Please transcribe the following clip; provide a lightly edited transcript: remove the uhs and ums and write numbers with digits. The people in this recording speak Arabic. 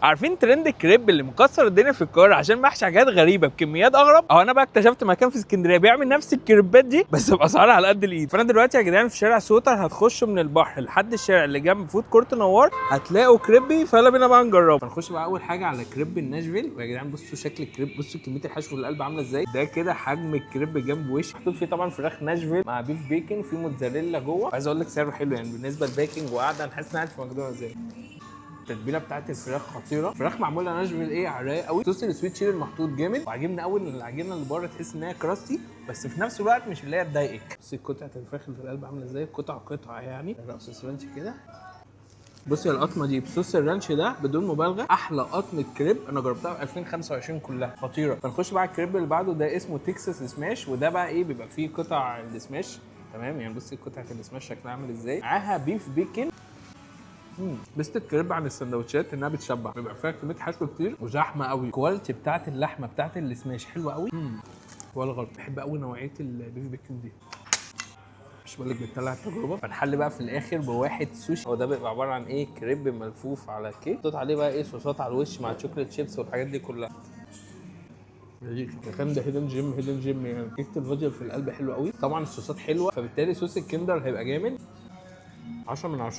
عارفين ترند الكريب اللي مكسر الدنيا في القاهره عشان محشي حاجات غريبه بكميات اغرب؟ اهو انا بقى اكتشفت مكان في اسكندريه بيعمل نفس الكريبات دي بس باسعار على قد الايد. فانا دلوقتي يا جدعان في شارع سوتر، هتخشوا من البحر لحد الشارع اللي جنب فود كورت نوار هتلاقوا كريبي، فيلا بينا بقى نجربه. هنخش بقى اول حاجه على كريب الناشفيل. ويا جدعان بصوا شكل الكريب، بصوا كميه الحشو في القلب عامله ازاي. ده كده حجم الكريب جنب وش، محطوط فيه طبعا فراخ ناشفيل مع بيف بيكن، في موتزاريلا جوه. عايز اقول لك سعره حلو يعني بالنسبه للباكنج، وقاعده انا حاسس ان انا قاعد في ماكدونالدز ازاي. التتبيله بتاعت الفراخ خطيره، فراخ معموله ناشفيل ايه على الرايق قوي. صوص السويت شيري محطوط جامد، وعاجبني قوي ان العجينه اللي بره تحس ان هي كراستي بس في نفس الوقت مش اللي هي تضايقك. بصي قطعه الفراخ اللي في القلب عامله ازاي، قطعه يعني رأس رانش كده. بصي القطمه دي بصوص الرانش ده بدون مبالغه احلى قطمه كريب انا جربتها في 2025 كلها، خطيره. فنخش بقى على الكريب اللي بعده، ده اسمه تكساس سماش. وده بقى ايه، بيبقى فيه قطع السماش تمام يعني. بصي قطعه السماش شكلها عامل ازاي، معاها بيف بيكن. بس الكريب عن السندوتشات انها بتشبع، بيبقى فيها كميه حشو كتير وزحمه قوي. الكواليتي بتاعت اللحمه بتاعت السماش حلوه قوي. ولا غلط، بحب قوي نوعيه البيف بيكن دي. مش بقول لك بتطلع التجربه. فنحل بقى في الاخر بواحد سوشي. هو ده بيبقى عباره عن ايه، كريب ملفوف على كيك، حطيت عليه بقى ايه صوصات على الوش مع شوكليت شيبس والحاجات دي كلها. كان ده هيدن جيم يعني. كيكه الفاجيل في القلب حلوه قوي، طبعا الصوصات حلوه، فبالتالي صوص الكندر هيبقى جامد. 10 من 10.